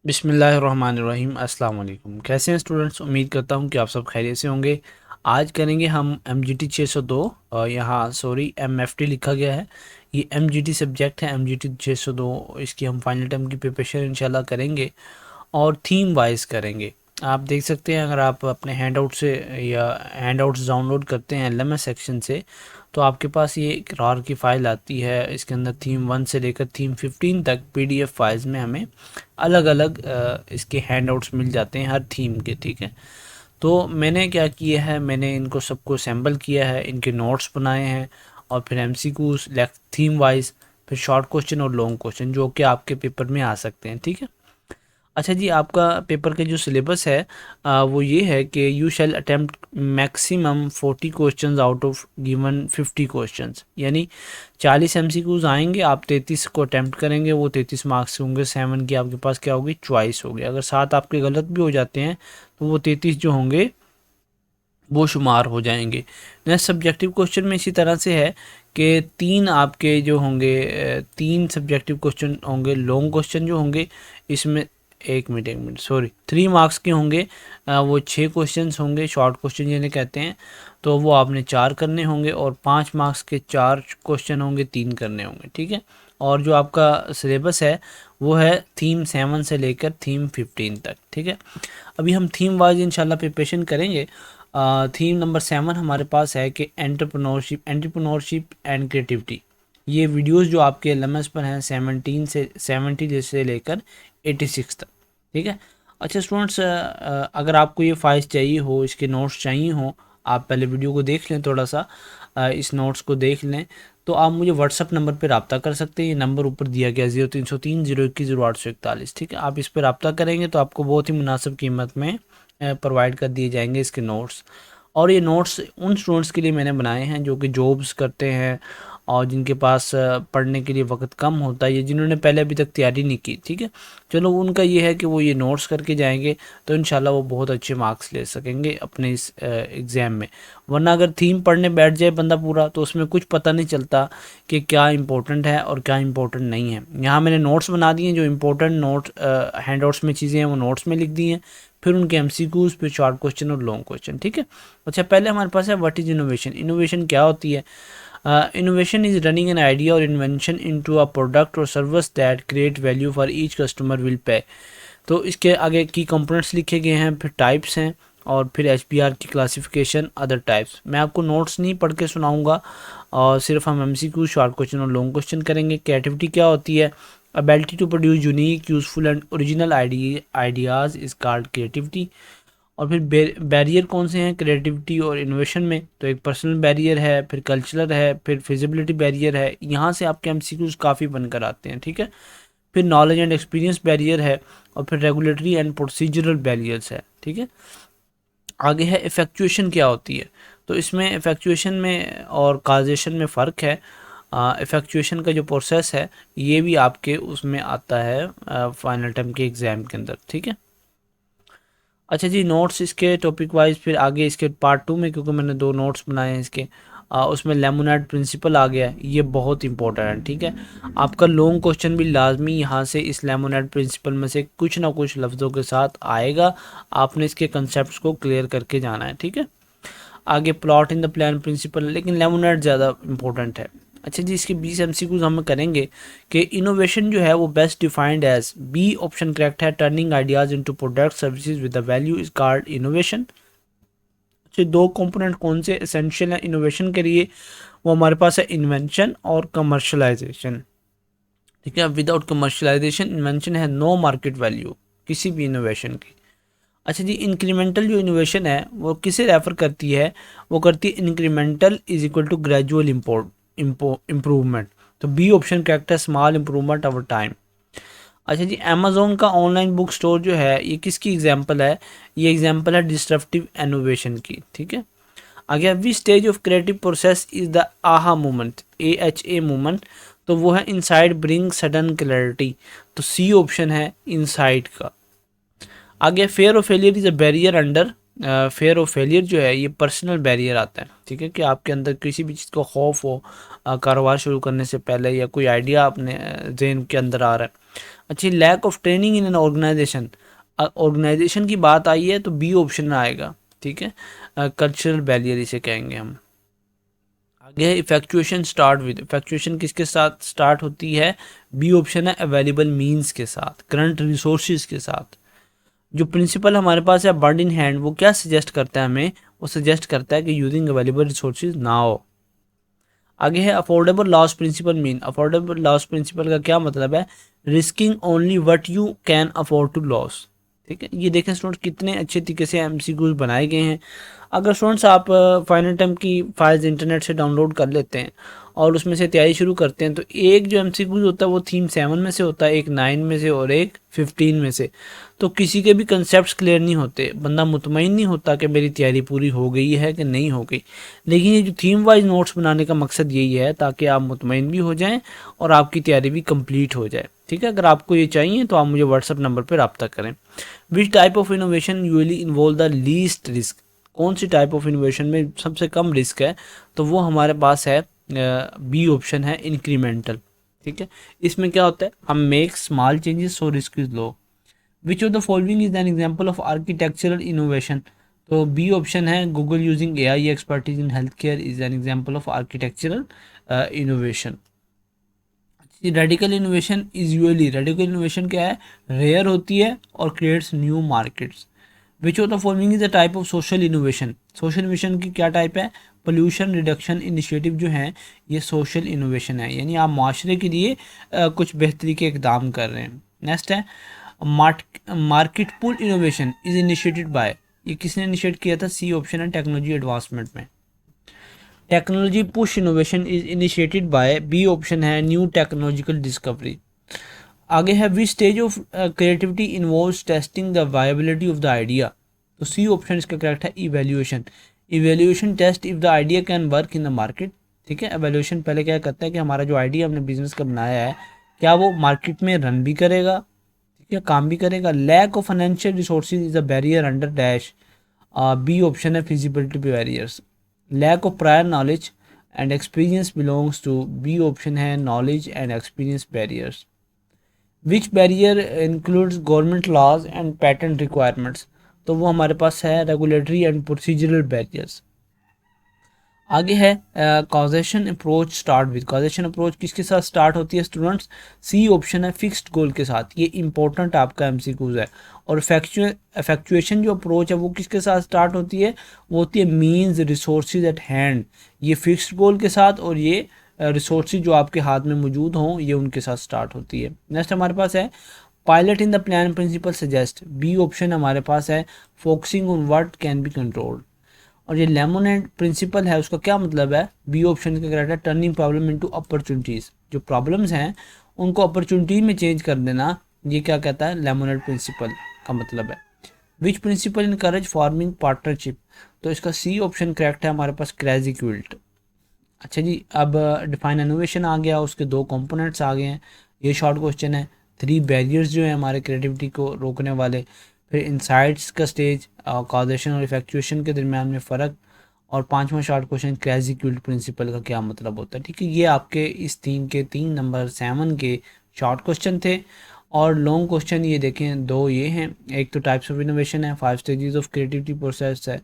बिस्मिल्लाहिर्रहमानिर्रहीम अस्सलाम वालेकुम। कैसे हैं स्टूडेंट्स? उम्मीद करता हूँ कि आप सब खैरियत से होंगे। आज करेंगे हम एम जी टी 602 और यहाँ सॉरी एम एफ टी लिखा गया है। ये एम जी टी सब्जेक्ट है, एम जी टी 602। इसकी हम फाइनल टर्म की प्रिपरेशन इंशाल्लाह करेंगे और थीम वाइज करेंगे। आप देख सकते हैं, अगर आप अपने हैंड आउट से या हैंड आउट्स डाउनलोड करते हैं एल एम एस सेक्शन से, तो आपके पास ये एक रार की फ़ाइल आती है। इसके अंदर थीम 1 से लेकर थीम 15 तक PDF फाइल्स में हमें अलग अलग इसके हैंड आउट्स मिल जाते हैं हर थीम के। ठीक है, तो मैंने क्या किया है, मैंने इनको सबको असेंबल किया है, इनके नोट्स बनाए हैं और फिर MCQs लेफ्ट थीम वाइज, फिर शॉर्ट क्वेश्चन और लॉन्ग क्वेश्चन जो कि आपके पेपर में आ सकते हैं। ठीक है, अच्छा जी, आपका पेपर का जो सिलेबस है वो ये है कि you shall attempt maximum 40 questions out of given 50 questions, यानी 40 MCQs आएंगे, आप 33 को अटेम्प्ट करेंगे, वो 33 मार्क्स होंगे। 7 की आपके पास क्या होगी, चॉइस होगी। अगर 7 आपके गलत भी हो जाते हैं तो वो 33 जो होंगे वो शुमार हो जाएंगे। नेक्स्ट सब्जेक्टिव क्वेश्चन में इसी तरह से है कि 3 आपके जो होंगे 3 सब्जेक्टिव क्वेश्चन होंगे। लॉन्ग क्वेश्चन जो होंगे इसमें एक मिनट सॉरी 3 मार्क्स के होंगे, वो 6 क्वेश्चंस होंगे। शॉर्ट क्वेश्चन जिन्हें कहते हैं, तो वो आपने 4 करने होंगे और 5 मार्क्स के 4 क्वेश्चन होंगे, 3 करने होंगे। ठीक है, और जो आपका सिलेबस है वो है थीम 7 से लेकर थीम 15 तक। ठीक है, अभी हम थीम वाइज इंशाल्लाह प्रिपरेशन करेंगे। थीम नंबर 7 हमारे पास है कि एंटरप्रेन्योरशिप एंड क्रिएटिविटी। ये वीडियोस जो आपके एलएमएस पर हैं 17 से 70 से लेकर 86 तक। ठीक है, अच्छा स्टूडेंट्स, अगर आपको ये फाइल्स चाहिए हो, इसके नोट्स चाहिए हो, आप पहले वीडियो को देख लें, थोड़ा सा इस नोट्स को देख लें, तो आप मुझे व्हाट्सअप नंबर पर रब्ता कर सकते हैं। ये नंबर ऊपर दिया गया 0303 021 0841। ठीक है, आप इस पर रब्ता करेंगे तो आपको बहुत ही मुनासिब कीमत में प्रोवाइड कर दिए जाएंगे इसके नोट्स। और ये नोट्स उन स्टूडेंट्स के लिए मैंने बनाए हैं जो कि जॉब्स करते हैं और जिनके पास पढ़ने के लिए वक्त कम होता है, या जिन्होंने पहले अभी तक तैयारी नहीं की। ठीक है, चलो उनका ये है कि वो ये नोट्स करके जाएंगे तो इंशाल्लाह वो बहुत अच्छे मार्क्स ले सकेंगे अपने इस एग्ज़ाम में। वरना अगर थीम पढ़ने बैठ जाए बंदा पूरा, तो उसमें कुछ पता नहीं चलता कि क्या इंपॉर्टेंट है और क्या इंपॉर्टेंट नहीं है। यहाँ मैंने नोट्स बना दिए, जो इंपॉर्टेंट नोट्स हैंड आउट्स में चीज़ें हैं वो नोट्स में लिख दी हैं, फिर उनके MCQs, फिर शॉर्ट क्वेश्चन और लॉन्ग क्वेश्चन। ठीक है, अच्छा पहले हमारे पास है व्हाट इज़ इनोवेशन। इनोवेशन क्या होती है? Innovation is running an idea और इन्वेंशन इनटू अ प्रोडक्ट और service that create value for each customer will pay. तो इसके आगे की कंपोनेंट्स लिखे गए हैं, फिर टाइप्स हैं और फिर HBR की क्लासिफिकेशन, अदर टाइप्स। मैं आपको नोट्स नहीं पढ़ के सुनाऊंगा और सिर्फ हम MCQ, शॉर्ट क्वेश्चन और लॉन्ग क्वेश्चन करेंगे। क्रिएटिविटी क्या होती है? Ability to produce unique, useful and original ideas is called creativity. और फिर बैरियर कौन से हैं क्रिएटिविटी और इनोवेशन में? तो एक पर्सनल बैरियर है, फिर कल्चरल है, फिर फिजिबिलिटी बैरियर है। यहाँ से आपके MCQs काफ़ी बनकर आते हैं। ठीक है, फिर नॉलेज एंड एक्सपीरियंस बैरियर है और फिर रेगुलेटरी एंड प्रोसीजरल बैरियर्स है। ठीक है, आगे है इफेक्चुएशन क्या होती है? तो इसमें इफेक्चुएशन में और काजेशन में फ़र्क है। इफेक्चुएशन का जो प्रोसेस है ये भी आपके उसमें आता है फाइनल टर्म के एग्ज़ाम के अंदर। ठीक है, अच्छा जी, नोट्स इसके टॉपिक वाइज फिर आगे इसके पार्ट 2 में, क्योंकि मैंने 2 नोट्स बनाए हैं इसके, उसमें लेमोनेड प्रिंसिपल आ गया है, ये बहुत इंपॉर्टेंट है। ठीक है, आपका लॉन्ग क्वेश्चन भी लाजमी यहाँ से इस लेमोनेड प्रिंसिपल में से कुछ ना कुछ लफ्ज़ों के साथ आएगा। आपने इसके कंसेप्ट को क्लियर करके जाना है। ठीक है, आगे plot in the plan principle, लेकिन लेमोनेड ज़्यादा इंपॉर्टेंट है। अच्छा जी, इसके 20 MCQs हम करेंगे कि इनोवेशन जो है वो best defined as, B option correct है, turning ideas into product services with the value is called innovation. अच्छा, 2 कंपोनेंट कौन से एसेंशियल है इनोवेशन के लिए? वो हमारे पास है इन्वेंशन और कमर्शलाइजेशन। ठीक है, विदाउट कमर्शलाइजेशन इन्वेंशन है नो मार्केट वैल्यू किसी भी इनोवेशन की। अच्छा जी, इंक्रीमेंटल जो इनोवेशन है वो किसे रेफर करती है? वो करती है incremental is equal to gradual improvement. तो बी ऑप्शन करेक्ट है, स्मॉल इम्प्रूवमेंट ओवर टाइम। अच्छा जी, अमेजोन का ऑनलाइन बुक स्टोर जो है ये किसकी एग्जांपल है? ये एग्जांपल है डिस्ट्रप्टिव इनोवेशन की। ठीक है, आगे which stage of creative process is the aha moment, AHA moment. तो वो है इनसाइड ब्रिंग सडन क्लैरिटी। तो सी ऑप्शन है इनसाइड का। आगे fair of failure is a barrier under, fair of failure जो है ये पर्सनल बैरियर आता है। ठीक है, कि आपके अंदर किसी भी चीज़ का खौफ हो कारोबार शुरू करने से पहले, या कोई आइडिया अपने जहन के अंदर आ रहा है। अच्छी lack of training in an organisation, organisation की बात आई है तो बी ऑप्शन आएगा, ठीक है। कल्चरल बैरियर इसे कहेंगे हम। आगे है इफेक्चुएशन स्टार्ट विद, इफेक्चुएशन किसके साथ स्टार्ट होती है, बी ऑप्शन है अवेलेबल मींस के साथ, करंट रिसोर्सेज के साथ। जो प्रिंसिपल हमारे पास है बर्ड इन हैंड, वो क्या सजेस्ट करता है हमें, वो सजेस्ट करता है कि यूजिंग अवेलेबल रिसोर्सेज ना हो। आगे है affordable loss principle mean, affordable loss principle का क्या मतलब है, risking only what you can afford to loss, ठीक है। ये देखें स्टूडेंट्स कितने अच्छे तरीके से एमसीक्यूज बनाए गए हैं। अगर स्टूडेंट्स आप फाइनल टर्म की फाइल्स इंटरनेट से डाउनलोड कर लेते हैं और उसमें से तैयारी शुरू करते हैं, तो एक जो एमसीक्यूज होता है वो थीम 7 में से होता है, एक 9 में से और एक 15 में से। तो किसी के भी कंसेप्ट क्लियर नहीं होते, बंदा मुतमईन नहीं होता कि मेरी तैयारी पूरी हो गई है कि नहीं हो गई। लेकिन ये जो थीम वाइज नोट्स बनाने का मकसद यही है ताकि आप मुतमईन भी हो जाएं और आपकी तैयारी भी कंप्लीट हो जाए, ठीक है। अगर आपको ये चाहिए तो आप मुझे व्हाट्सअप नंबर पर रब्ता करें। Which type of innovation usually involve the least risk, कौन सी टाइप ऑफ इनोवेशन में सबसे कम रिस्क है, तो वो हमारे पास है बी ऑप्शन है इंक्रीमेंटल, ठीक है। इसमें क्या होता है, हम make small changes so risk is low. Which of the following is an example of architectural innovation, तो बी ऑप्शन है Google using AI expertise in health care is an example of architectural innovation. Radical innovation is usually, radical innovation क्या है, rare होती है और creates new markets. Which of the following is the type of social innovation, social innovation की क्या type है, pollution reduction initiative जो है ये सोशल इनोवेशन है, यानी आप माशरे के लिए कुछ बेहतरी के इकदाम कर रहे हैं। नेक्स्ट है market pull innovation is initiated by, ये किसने इनिशिएट किया था, सी ऑप्शन है टेक्नोलॉजी एडवांसमेंट में। Technology push innovation is initiated by, B option है न्यू टेक्नोलॉजिकल डिस्कवरी। आगे है we stage of creativity involves testing the viability of the idea, तो सी ऑप्शन इसका करेक्ट है evaluation, evaluation test if the idea can work in the market, ठीक है। Evaluation पहले क्या करता है कि हमारा जो आइडिया हमने बिजनेस का बनाया है क्या वो मार्केट में रन भी करेगा, ठीक है, काम भी करेगा। Lack of financial resources is a barrier under dash, B option है feasibility barriers. Lack of prior knowledge and experience belongs to, B option है knowledge and experience barriers. Which barrier includes government laws and patent requirements, तो वो हमारे पास है regulatory and procedural barriers. आगे है causation approach start with, causation approach किसके साथ स्टार्ट होती है स्टूडेंट्स, सी ऑप्शन है फिक्स्ड गोल के साथ, ये इंपॉर्टेंट आपका एमसीक्यूज है। और इफेक्चुएशन जो अप्रोच है वो किसके साथ स्टार्ट होती है, वो होती है मींस रिसोर्सेज एट हैंड, ये फिक्स्ड गोल के साथ, और ये रिसोर्सेज जो आपके हाथ में मौजूद हों ये उनके साथ स्टार्ट होती है। नेक्स्ट हमारे पास है pilot in the plan principle suggest, B option हमारे पास है focusing on what can be controlled. और ये लेमोनेड प्रिंसिपल है उसका क्या मतलब है, बी ऑप्शन का करेक्ट है टर्निंग प्रॉब्लम इनटू अपॉर्चुनिटीज़, जो प्रॉब्लम्स हैं उनको अपॉर्चुनिटी में चेंज कर देना, ये क्या कहता है लेमोनेड प्रिंसिपल का मतलब है। Which principle encourage farming partnership, तो इसका सी ऑप्शन करेक्ट है हमारे पास क्रेजी क्विल्ट। अच्छा जी, अब डिफाइन इनोवेशन आ गया, उसके दो कंपोनेंट्स आ गए हैं, ये शॉर्ट क्वेश्चन है। 3 बैरियर्स जो है हमारे क्रिएटिविटी को रोकने वाले, फिर इंसाइट्स का स्टेज, कॉजेशन और इफेक्चुएशन के दरमियान में फ़र्क, और 5वां short question crazy quilt principle का क्या मतलब होता है, ठीक है। ये आपके इस थीम के 3 नंबर 7 के शॉर्ट क्वेश्चन थे। और लॉन्ग क्वेश्चन ये देखें 2 ये हैं, एक तो टाइप्स ऑफ इनोवेशन है, 5 स्टेजेस ऑफ क्रिएटिविटी प्रोसेस है,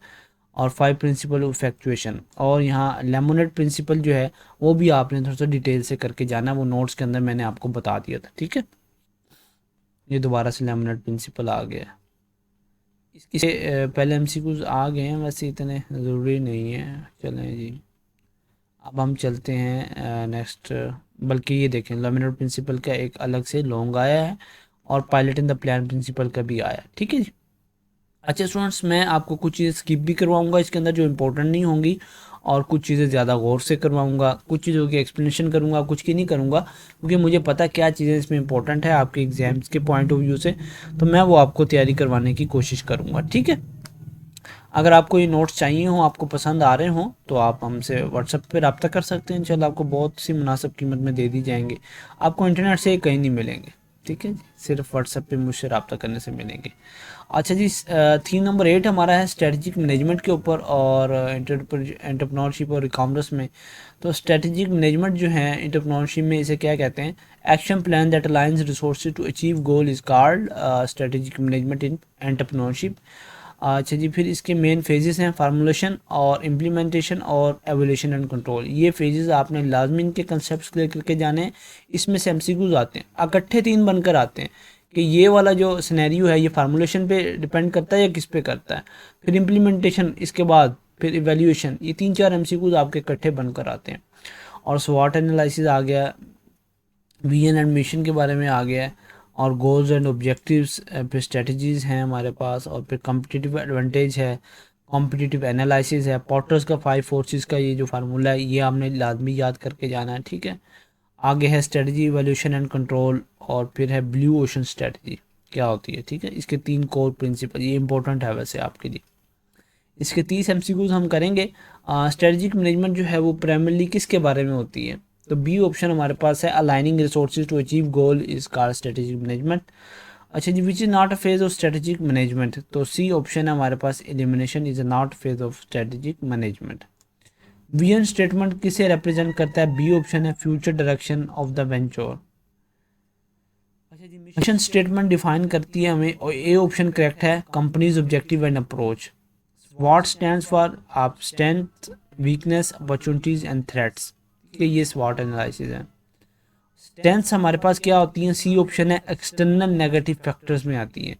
और 5 प्रिंसिपल ऑफ इफेक्चुएशन। और यहाँ लेमोनेड प्रिंसिपल जो है वो भी आपने थोड़ा सा डिटेल से करके जाना, वो नोट्स के अंदर मैंने आपको बता दिया था, ठीक है। ये दोबारा से लेमोनेड प्रिंसिपल आ गया, इसके पहले एमसीक्यूज आ गए हैं, वैसे इतने ज़रूरी नहीं है। चलें जी, अब हम चलते हैं नेक्स्ट, बल्कि ये देखें लेमोनेड प्रिंसिपल का एक अलग से लॉन्ग आया है और pilot in the plan principle का भी आया, ठीक है जी। अच्छा स्टूडेंट्स, मैं आपको कुछ चीज़ें स्किप भी करवाऊंगा इसके अंदर जो इंपॉर्टेंट नहीं होंगी, और कुछ चीज़ें ज़्यादा गौर से करवाऊंगा, कुछ चीज़ों की एक्सप्लेनेशन करूंगा, कुछ की नहीं करूंगा, क्योंकि मुझे पता है क्या चीज़ें इसमें इंपॉर्टेंट है आपके एग्जाम्स के पॉइंट ऑफ व्यू से, तो मैं वो आपको तैयारी करवाने की कोशिश करूँगा, ठीक है। अगर आपको ये नोट्स चाहिए हों, आपको पसंद आ रहे हों, तो आप हमसे व्हाट्सएप पर रब्ता कर सकते हैं, इंशाल्लाह आपको बहुत सी मुनासिब कीमत में दे दी जाएंगे, आपको इंटरनेट से कहीं नहीं मिलेंगे। ठीक है, सिर्फ व्हाट्सएप पे मुझसे रब्ता करने से मिलेंगे। अच्छा जी, थीम नंबर 8 हमारा है स्ट्रेटजिक मैनेजमेंट के ऊपर और एंटरप्रेन्योरशिप और ई कॉमर्स में। तो स्ट्रेटजिक मैनेजमेंट जो है एंटरप्रेन्योरशिप में इसे क्या कहते हैं, action plan that aligns resources to achieve goal is called strategic management in entrepreneurship. अच्छा जी, फिर इसके मेन फेजेस हैं फार्मूलेशन और इम्प्लीमेंटेशन और एवोल्यूशन एंड कंट्रोल। ये फेजेस आपने लाजमी इनके कंसेप्ट क्लियर करके जाने हैं। इसमें से एमसीक्यूज आते हैं, इकट्ठे 3 बनकर आते हैं कि ये वाला जो सिनेरियो है ये फार्मूलेशन पे डिपेंड करता है या किस पे करता है, फिर इम्प्लीमेंटेशन, इसके बाद फिर इवेल्यूएशन। ये 3-4 एमसीक्यूज आपके इकट्ठे बनकर आते हैं। और स्वॉट एनालिसिस आ गया, विजन एंड मिशन के बारे में आ गया है, और गोल्स एंड ऑब्जेक्टिव्स, फिर स्ट्रेटजीज़ हैं हमारे पास, और फिर कॉम्पिटिटिव एडवांटेज है, कॉम्पिटिटिव एनालिसिस है, पॉटर्स का 5 फोर्सेस का ये जो फार्मूला है ये आपने लाजमी याद करके जाना है। ठीक है, आगे है स्ट्रेटजी इवोल्यूशन एंड कंट्रोल, और फिर है ब्लू ओशन स्ट्रेटजी क्या होती है। ठीक है, इसके 3 कोर प्रिंसिपल, ये इंपॉर्टेंट है वैसे आपके लिए। इसके 30 एमसीक्यूज हम करेंगे। स्ट्रेटजिक मैनेजमेंट जो है वो प्राइमरली किसके बारे में होती है, तो बी ऑप्शन हमारे पास है, aligning resources to achieve goal is called strategic management. अच्छा जी, which is not a phase of strategic management, तो सी ऑप्शन है हमारे पास, elimination is a not phase of strategic management. Vision statement किसे रिप्रेजेंट करता है, बी ऑप्शन है, future direction of the venture. अच्छा जी, मिशन स्टेटमेंट डिफाइन करती है हमें, और ए ऑप्शन करेक्ट है, companies objective and approach. What stands for आप strength, weakness, opportunities and threats, ये स्वॉट एनालिसिस है। स्ट्रेंथ्स हमारे पास क्या होती हैं, सी ऑप्शन है, एक्सटर्नल नेगेटिव फैक्टर्स में आती हैं।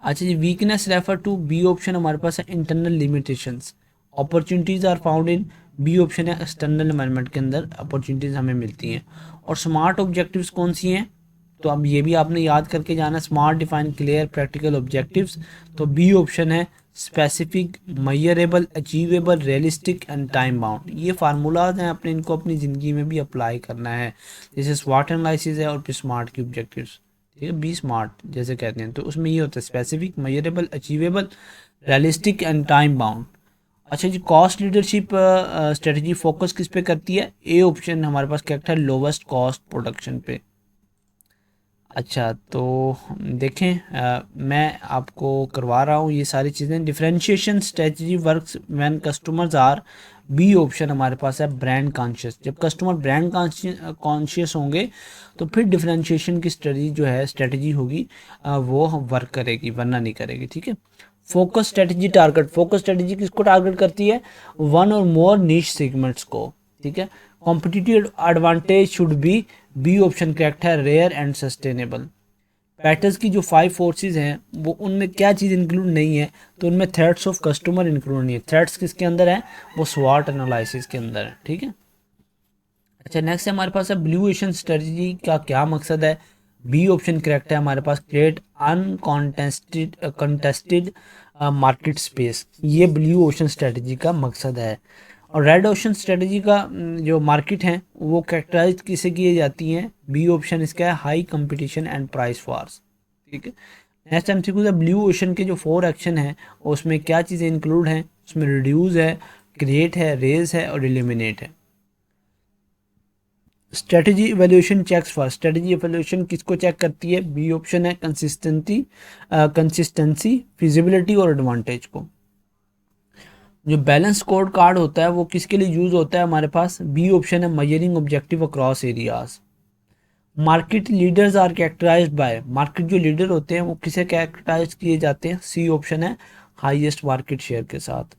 अच्छा जी, weakness refer to, B option हमारे पास है, internal limitations. Opportunities are found in, B option है, एक्सटर्नल एनवायरनमेंट के अंदर अपॉर्चुनिटीज हमें मिलती हैं। और स्मार्ट ऑब्जेक्टिव्स कौन सी हैं, तो अब ये भी आपने याद करके जाना, smart define clear practical objectives, तो बी ऑप्शन है, specific, measurable, achievable, realistic and time bound. ये फार्मूलाज हैं, अपने इनको अपनी ज़िंदगी में भी अप्लाई करना है, जैसे स्वाट एनालिसिस है और फिर स्मार्ट की ऑब्जेक्टिव्स। ठीक है, बी स्मार्ट जैसे कहते हैं, तो उसमें ये होता है specific, measurable, achievable, realistic and time bound. अच्छा जी, कॉस्ट लीडरशिप स्ट्रेटजी फोकस किस पे करती है, ए ऑप्शन हमारे पास क्या है, लोवेस्ट कॉस्ट प्रोडक्शन पे। अच्छा, तो देखें, मैं आपको करवा रहा हूँ ये सारी चीज़ें। Differentiation strategy works when customers are, B option हमारे पास है, ब्रांड कॉन्शियस। जब कस्टमर ब्रांड कॉन्शियस होंगे तो फिर डिफरेंशिएशन की स्ट्रेटजी जो है, स्ट्रेटजी होगी वो वर्क करेगी, वरना नहीं करेगी। ठीक है, focus strategy target, focus strategy किसको टारगेट करती है, वन और मोर नीश सेगमेंट्स को। ठीक है, competitive advantage should be option correct है, रेयर एंड सस्टेनेबल। पैटर्स की जो 5 फोर्सेस हैं वो, उनमें क्या चीज़ इंक्लूड नहीं है, तो उनमें थ्रेट्स ऑफ कस्टमर इंक्लूड नहीं है। थ्रेट्स किसके अंदर है, वो स्वॉट एनालिसिस के अंदर है। ठीक है, अच्छा नेक्स्ट है हमारे पास है, ब्लू ओशन स्ट्रेटजी का क्या मकसद है, बी ऑप्शन करेक्ट है हमारे पास, क्रिएट अनकॉन्टेस्टेड कंटेस्टेड मार्केट स्पेस। ये ब्लू ओशन स्ट्रेटजी का मकसद है। और रेड ओशन स्ट्रेटजी का जो मार्केट है वो कैरेक्टराइज किसे किए जाती हैं, बी ऑप्शन इसका है, high competition and price wars. ठीक है, नेक्स्ट एमसीक्यू है, ब्लू ओशन के जो 4 एक्शन हैं उसमें क्या चीज़ें इंक्लूड हैं, उसमें रिड्यूस है, क्रिएट है, रेज है और एलिमिनेट है। Strategy evaluation checks for, strategy evaluation किसको चेक करती है, बी ऑप्शन है, कंसिस्टेंसी, फिजिबिलिटी और एडवांटेज को। जो बैलेंस स्कोर कार्ड होता है वो किसके लिए यूज होता है हमारे पास, बी ऑप्शन है, measuring objective across areas. Market leaders are characterised by, market जो लीडर होते हैं वो किसे कैरेक्टराइज किए जाते हैं, सी ऑप्शन है, हाईएस्ट मार्केट शेयर के साथ।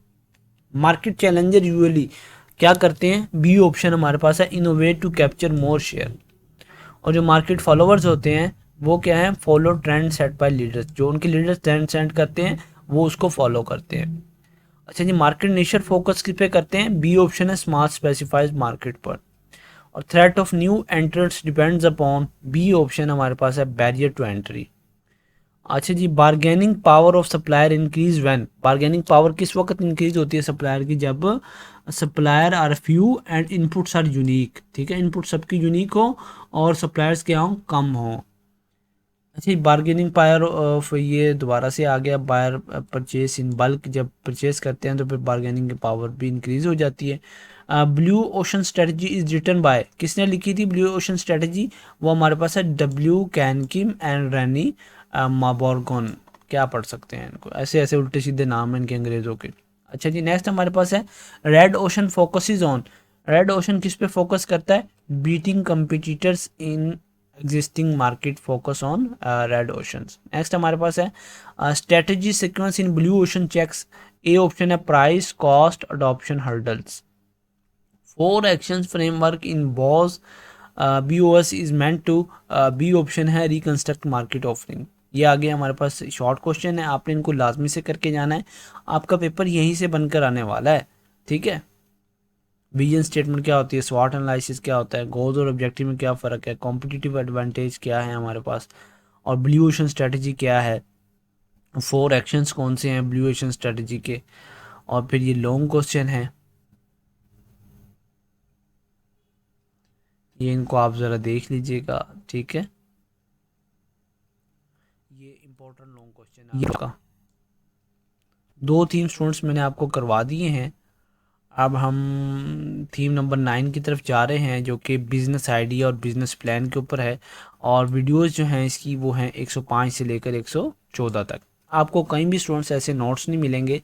मार्केट चैलेंजर यूजुअली क्या करते हैं, बी ऑप्शन हमारे पास है, innovate to capture more share. और जो मार्केट फॉलोवर्स होते हैं वो क्या है, follow trend set by leaders, जो उनके लीडर्स ट्रेंड सेट करते हैं वो उसको फॉलो करते हैं। अच्छा जी, मार्केट निशर फोकस किस पे करते हैं, बी ऑप्शन है, स्मार्ट स्पेसिफाइड मार्केट पर। और threat of new entrants depends upon, B option हमारे पास है, बैरियर टू एंट्री। अच्छा जी, bargaining power of supplier increase when, bargaining power किस वक्त इंक्रीज होती है सप्लायर की, जब supplier are few and inputs are unique. ठीक है, इनपुट सबकी यूनिक हो और सप्लायर्स क्या हो, कम हो। अच्छा, बार्गेनिंग पावर ऑफ, ये दोबारा से आ गया, बायर परचेस इन बल्क, जब परचेस करते हैं तो फिर बार्गेनिंग की पावर भी इंक्रीज हो जाती है। Blue ocean strategy is written by, किसने लिखी थी ब्लू ओशन स्ट्रेटजी? वो हमारे पास है डब्ल्यू कैनकिम एंड रैनी माबोर्गन। क्या पढ़ सकते हैं इनको, ऐसे ऐसे उल्टे सीधे नाम है इनके अंग्रेज़ों के। अच्छा जी, नेक्स्ट हमारे पास है red ocean focuses on, red ocean किस पे फोकस करता है? Beating competitors in existing market, focus on red oceans. Next हमारे पास है strategy sequence in blue ocean checks, A option है price cost adoption hurdles. Four action framework in BOS BOS is meant to, B option है reconstruct market offering. ये आगे हमारे पास short question है, आपने इनको लाजमी से करके जाना है, आपका पेपर यहीं से बनकर आने वाला है, ठीक है। विजन स्टेटमेंट क्या होती है, स्वॉट एनालिसिस क्या होता है, गोल्स और ऑब्जेक्टिव में क्या फ़र्क है, कॉम्पिटिटिव एडवांटेज क्या है हमारे पास, और ब्लू ओशन स्ट्रेटजी क्या है, फोर एक्शंस कौन से हैं ब्लू ओशन स्ट्रेटजी के। और फिर ये लॉन्ग क्वेश्चन है, ये इनको आप ज़रा देख लीजिएगा, ठीक है। ये इम्पोर्टेंट लॉन्ग क्वेश्चन है आपका। दो थीम स्टूडेंट्स मैंने आपको करवा दिए हैं। अब हम थीम नंबर 9 की तरफ जा रहे हैं, जो कि बिज़नेस आइडिया और बिज़नेस प्लान के ऊपर है। और वीडियोस जो हैं इसकी वो हैं 105 से लेकर 114 तक। आपको कहीं भी स्टूडेंट्स ऐसे नोट्स नहीं मिलेंगे।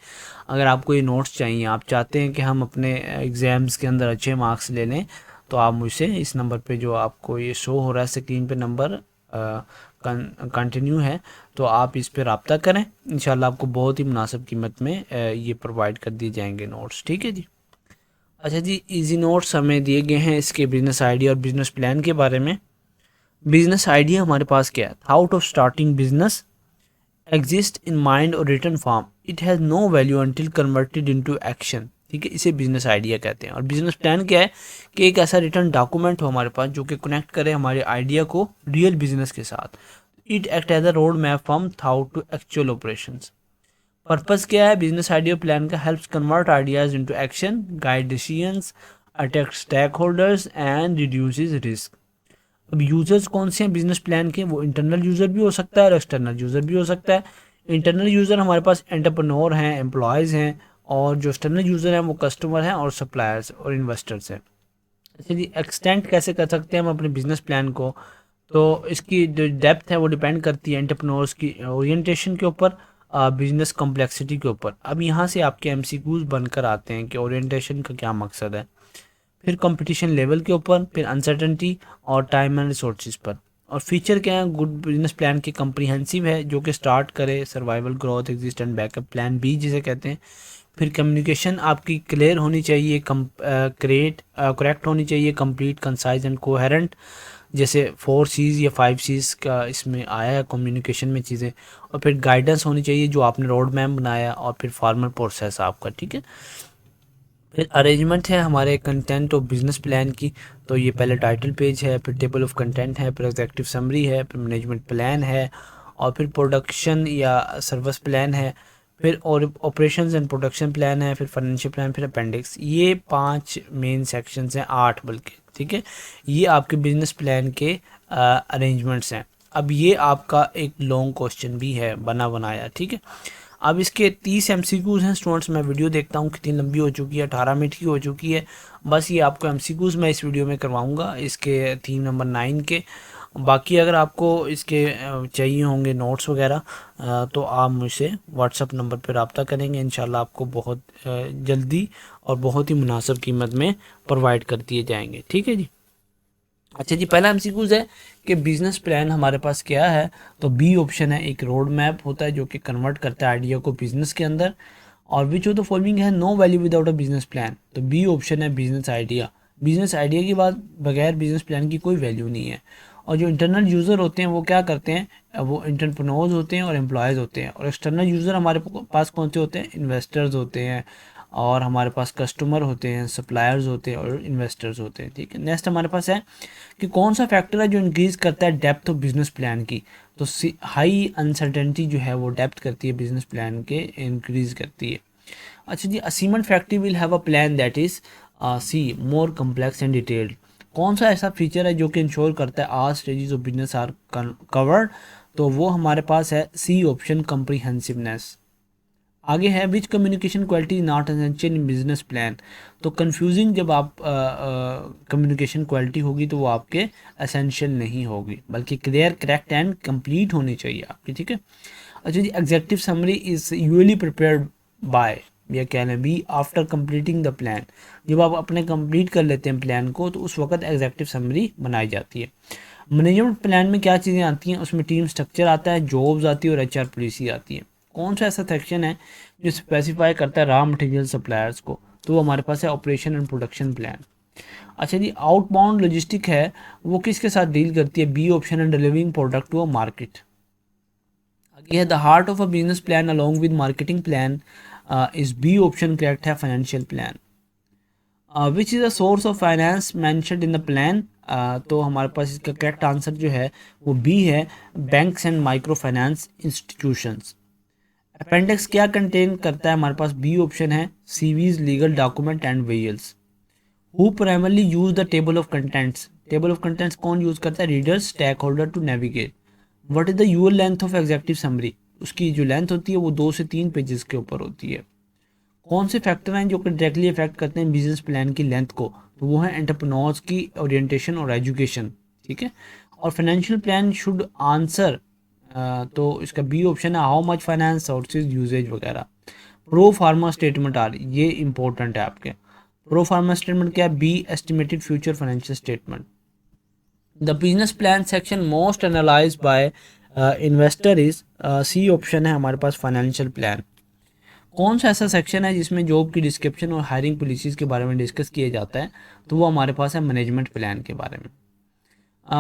अगर आपको ये नोट्स चाहिए, आप चाहते हैं कि हम अपने एग्ज़ाम्स के अंदर अच्छे मार्क्स ले लें, तो आप मुझसे इस नंबर पे जो आपको ये शो हो रहा है स्क्रीन पे नंबर कंटिन्यू है, तो आप इस पर रब्ता करें। इंशाल्लाह आपको बहुत ही मुनासिब कीमत में ये प्रोवाइड कर दिए जाएंगे नोट्स, ठीक है जी। अच्छा जी, इजी नोट्स हमें दिए गए हैं इसके बिजनेस आइडिया और बिजनेस प्लान के बारे में। बिजनेस आइडिया हमारे पास क्या है? Thought of starting business exist in mind और written form, it has no value until converted into action, ठीक है, इसे बिजनेस आइडिया कहते हैं। और बिजनेस प्लान क्या है कि एक ऐसा रिटर्न डॉक्यूमेंट हो हमारे पास जो कि कनेक्ट करे हमारे आइडिया को रियल बिजनेस के साथ। It act as a road map from thought to actual operations. Purpose क्या है बिजनेस आइडिया प्लान का? Helps convert ideas into action, guide decisions, attract stakeholders and reduces risk. अब users कौन से हैं business plan के? वो internal user भी हो सकता है और एक्सटर्नल यूजर भी हो सकता है। इंटरनल यूजर हमारे पास एंटरप्रेन्योर हैं, एम्प्लॉयज़ हैं, और जो एक्सटर्नल यूजर हैं वो कस्टमर हैं और सप्लायर्स और इन्वेस्टर्स हैं। अच्छा जी, एक्सटेंड कैसे कर सकते हैं हम अपने बिजनेस प्लान को? तो इसकी जो डेप्थ है वो डिपेंड करती है एंटरप्रेन्योर्स की ओरिएंटेशन के ऊपर, बिजनेस कॉम्प्लेक्सिटी के ऊपर। अब यहाँ से आपके एमसीक्यूज बनकर आते हैं कि ओरिएंटेशन का क्या मकसद है, फिर कंपटीशन लेवल के ऊपर, फिर अनसर्टेनिटी और टाइम एंड रिसोर्सेज पर। और फीचर क्या है गुड बिजनेस प्लान की? कम्प्रीहेंसिव है, जो कि स्टार्ट करे survival, growth, exist and backup plan B जिसे कहते हैं। फिर कम्युनिकेशन आपकी क्लियर होनी चाहिए, करेक्ट होनी चाहिए, कंप्लीट, कंसाइज एंड कोहेरेंट, जैसे 4 C's या 5 C's का इसमें आया है कम्युनिकेशन में चीज़ें। और फिर गाइडेंस होनी चाहिए जो आपने रोड मैप बनाया, और फिर फॉर्मल प्रोसेस आपका, ठीक है। फिर अरेंजमेंट है हमारे कंटेंट और बिजनेस प्लान की। तो ये पहले टाइटल पेज है, फिर टेबल ऑफ कंटेंट है, फिर एग्जेक्टिव समरी है, फिर मैनेजमेंट प्लान है, और फिर प्रोडक्शन या सर्विस प्लान है, फिर और ऑपरेशंस एंड प्रोडक्शन प्लान है, फिर फाइनेंशियल प्लान, फिर अपेंडिक्स। ये 5 मेन सेक्शंस हैं, 8 बल्कि, ठीक है। ये आपके बिजनेस प्लान के अरेंजमेंट्स हैं। अब ये आपका एक लॉन्ग क्वेश्चन भी है बना बनाया, ठीक है। अब इसके 30 MCQs हैं स्टूडेंट्स। मैं वीडियो देखता हूँ कितनी लंबी हो चुकी है, 18 मिनट की हो चुकी है। बस ये आपको MCQs मैं इस वीडियो में करवाऊँगा इसके थीम नंबर 9 के। बाकी अगर आपको इसके चाहिए होंगे नोट्स वगैरह, तो आप मुझसे व्हाट्सअप नंबर पर रब्ता करेंगे। इंशाल्लाह आपको बहुत जल्दी और बहुत ही मुनासिब कीमत में प्रोवाइड कर दिए जाएंगे, ठीक है जी। अच्छा जी, पहला MCQs है कि बिजनेस प्लान हमारे पास क्या है? तो बी ऑप्शन है, एक रोड मैप होता है जो कि कन्वर्ट करता है आइडिया को बिजनेस के अंदर। और विच ऑफ द फॉलोइंग है no value without a business plan? तो बी ऑप्शन है बिजनेस आइडिया। बिजनेस आइडिया की बात बगैर बिजनेस प्लान की कोई वैल्यू नहीं है। और जो इंटरनल यूज़र होते हैं वो क्या करते हैं? वो एंटरप्रेन्योर्स होते हैं और एम्प्लॉयज़ होते हैं। और एक्सटर्नल यूज़र हमारे पास कौन से होते हैं? इन्वेस्टर्स होते हैं, और हमारे पास कस्टमर होते हैं, सप्लायर्स होते हैं, और इन्वेस्टर्स होते हैं, ठीक है। नेक्स्ट हमारे पास है कि कौन सा फैक्टर है जो इंक्रीज करता है डेप्थ ऑफ बिजनेस प्लान की? तो हाई अनसर्टेनिटी जो है वो डेप्थ करती है बिजनेस प्लान के, इंक्रीज करती है। अच्छा जी, a cement factory will have a plan that is C more complex and detailed. कौन सा ऐसा फीचर है जो कि इंश्योर करता है all stages of business are covered? तो वो हमारे पास है सी ऑप्शन, कम्प्रीहेंसिवनेस। आगे है which communication quality not essential in business plan. तो कंफ्यूजिंग जब आप कम्युनिकेशन क्वालिटी होगी तो वो आपके एसेंशियल नहीं होगी, बल्कि क्लियर, करेक्ट एंड कंप्लीट होनी चाहिए आपकी, ठीक है। अच्छा जी, executive summary is usually prepared by, या कह लें B after completing the plan. जब आप अपने कंप्लीट कर लेते हैं प्लान को तो उस वक्त एग्जेक्टिव समरी बनाई जाती है। मैनेजमेंट प्लान में क्या चीज़ें आती हैं, उसमें टीम स्ट्रक्चर आता है, जॉब्स आती है और एचआर पॉलिसी आती है। कौन सा ऐसा सेक्शन है जो स्पेसिफाई करता है रॉ मटेरियल सप्लायर्स को, तो वो हमारे पास है ऑपरेशन एंड प्रोडक्शन प्लान। अच्छा जी, आउटबाउंड लॉजिस्टिक है, वो किसके साथ डील करती है, B option and delivering product to a market. आगे है the heart of a business plan along with marketing plan is B option correct है, financial plan. Which is the source of finance mentioned in the plan. तो हमारे पास इसका correct answer जो है वो B है, banks and micro finance institutions. Appendix क्या contain करता है, हमारे पास बी ऑप्शन है, CVs, legal document and veils. Who primarily use the table of contents. Table of contents कौन यूज करता है, readers, stakeholder to navigate. What is the your length of executive summary. उसकी जो length होती है वो 2 से 3 पेजेस के ऊपर होती है। कौन से फैक्टर हैं जो कि डायरेक्टली अफेक्ट करते हैं बिजनेस प्लान की लेंथ को, तो वो है एंटरप्रेन्योर्स की ओरिएंटेशन और एजुकेशन, ठीक है। और फाइनेंशियल प्लान शुड आंसर, तो इसका बी ऑप्शन है, how much finance sources uses वगैरह। प्रो फार्मा स्टेटमेंट आर, ये इंपॉर्टेंट है आपके। प्रो फार्मा स्टेटमेंट क्या है, B estimated future financial statement. The business plan section most analyse by investor is, C option है हमारे पास, financial plan. कौन सा ऐसा सेक्शन है जिसमें जॉब की डिस्क्रिप्शन और हायरिंग पॉलिसीज़ के बारे में डिस्कस किया जाता है, तो वो हमारे पास है मैनेजमेंट प्लान के बारे में।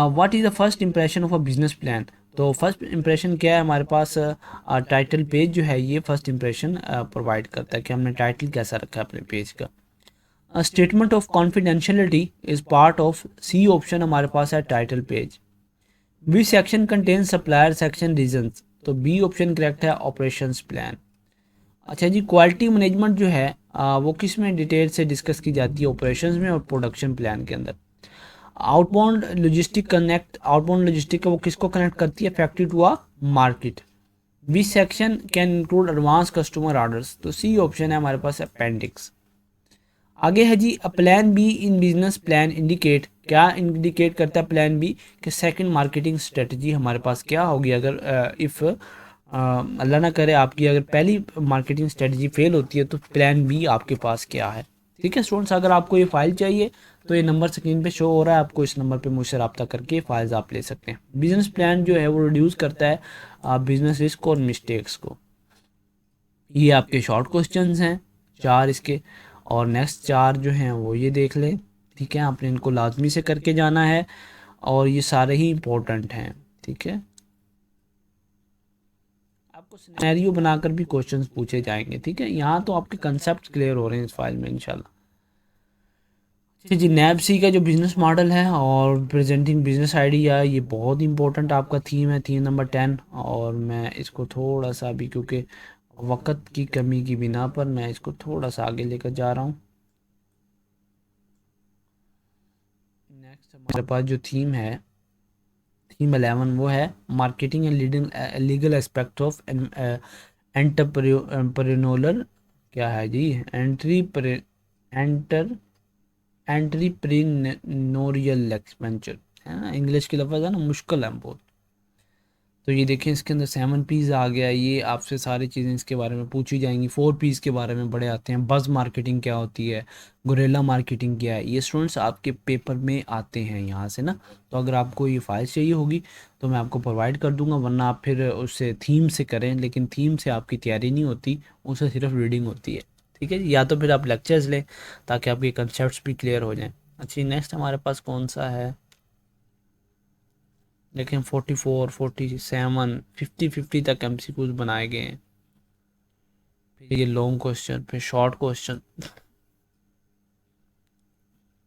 What is the first impression of a business plan. तो फर्स्ट इंप्रेशन क्या है हमारे पास, टाइटल पेज जो है ये फर्स्ट इंप्रेशन प्रोवाइड करता है कि हमने टाइटल कैसा रखा है अपने पेज का। Statement of confidentiality is part of, C option हमारे पास है, title page. B section contain supplier section reasons, तो बी ऑप्शन करेक्ट है, ऑपरेशंस प्लान। अच्छा जी, क्वालिटी मैनेजमेंट जो है वो किस में डिटेल से डिस्कस की जाती है, ऑपरेशंस में और प्रोडक्शन प्लान के अंदर। Outbound logistic connect, outbound logistic का वो किसको कनेक्ट करती है, factory to a market. Which section can include advance customer orders, तो सी ऑप्शन है हमारे पास, अपेंडिक्स। आगे है जी, a plan B in business plan indicate, क्या इंडिकेट करता है प्लान बी, कि सेकंड मार्केटिंग स्ट्रेटजी हमारे पास क्या होगी अगर इफ़ अल्लाह ना करे आपकी अगर पहली मार्केटिंग स्ट्रेटजी फेल होती है तो प्लान बी आपके पास क्या है। ठीक है स्टूडेंट्स, अगर आपको ये फ़ाइल चाहिए तो ये नंबर स्क्रीन पे शो हो रहा है, आपको इस नंबर पे मुझसे रब्ता करके फाइल्स आप ले सकते हैं। बिजनेस प्लान जो है वो रिड्यूस करता है बिजनेस रिस्क और मिस्टेक्स को। ये आपके शॉर्ट क्वेश्चंस हैं 4 इसके, और नेक्स्ट 4 जो हैं वो ये देख लें, ठीक है। आपने इनको लाजमी से करके जाना है और ये सारे ही इम्पोर्टेंट हैं, ठीक है। आपको सिनेरियो बनाकर भी क्वेश्चंस पूछे जाएंगे, ठीक है। यहाँ तो आपके कंसेप्ट क्लियर हो रहे हैं इस फाइल में इंशाल्लाह। ठीक जी, नैब सी का जो बिज़नेस मॉडल है और प्रेजेंटिंग बिजनेस आइडिया, ये बहुत इंपॉर्टेंट आपका थीम है, थीम नंबर 10। और मैं इसको थोड़ा सा भी, क्योंकि वक्त की कमी की बिना पर मैं इसको थोड़ा सा आगे लेकर जा रहा हूँ। नेक्स्ट हमारे पास जो थीम है, थीम 11, वो है marketing and leading legal aspect of entrepreneurial, क्या है जी, एंटर एंटरप्रेन्योरियल एक्सपेंचर, है ना, इंग्लिश की लफ्ज़ है ना, मुश्किल है बहुत। तो ये देखें इसके अंदर 7 पीस आ गया, ये आपसे सारी चीज़ें इसके बारे में पूछी जाएंगी। 4 पीस के बारे में बड़े आते हैं, बज़ मार्केटिंग क्या होती है, गुरेला मार्केटिंग क्या है, ये स्टूडेंट्स आपके पेपर में आते हैं यहाँ से ना। तो अगर आपको ये फाइल्स चाहिए होगी तो मैं आपको प्रोवाइड कर दूंगा, वरना आप फिर उससे थीम से करें, लेकिन थीम से आपकी तैयारी नहीं होती, उससे सिर्फ रीडिंग होती है, ठीक है। या तो फिर आप लेक्चर्स लें ताकि आपके कंसेप्ट भी क्लियर हो जाएँ। अच्छा, नेक्स्ट हमारे पास कौन सा है, लेकिन 44, 47, 50 तक MCQs बनाए गए हैं। फिर ये लॉन्ग क्वेश्चन, फिर शॉर्ट क्वेश्चन।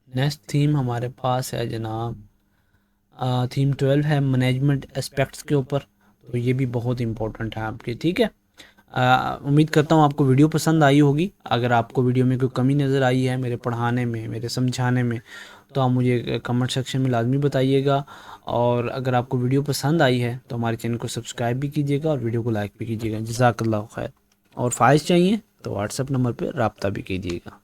नेक्स्ट थीम हमारे पास है जनाब, थीम 12 है मैनेजमेंट एस्पेक्ट्स के ऊपर, तो ये भी बहुत इंपॉर्टेंट है आपके, ठीक है। उम्मीद करता हूँ आपको वीडियो पसंद आई होगी। अगर आपको वीडियो में कोई कमी नज़र आई है मेरे पढ़ाने में, मेरे समझाने में, तो आप मुझे कमेंट सेक्शन में लाजमी बताइएगा। और अगर आपको वीडियो पसंद आई है तो हमारे चैनल को सब्सक्राइब भी कीजिएगा और वीडियो को लाइक भी कीजिएगा। जज़ाकल्लाह खैर। और फाइल्स चाहिए तो व्हाट्सएप नंबर पे रब्ता भी कीजिएगा।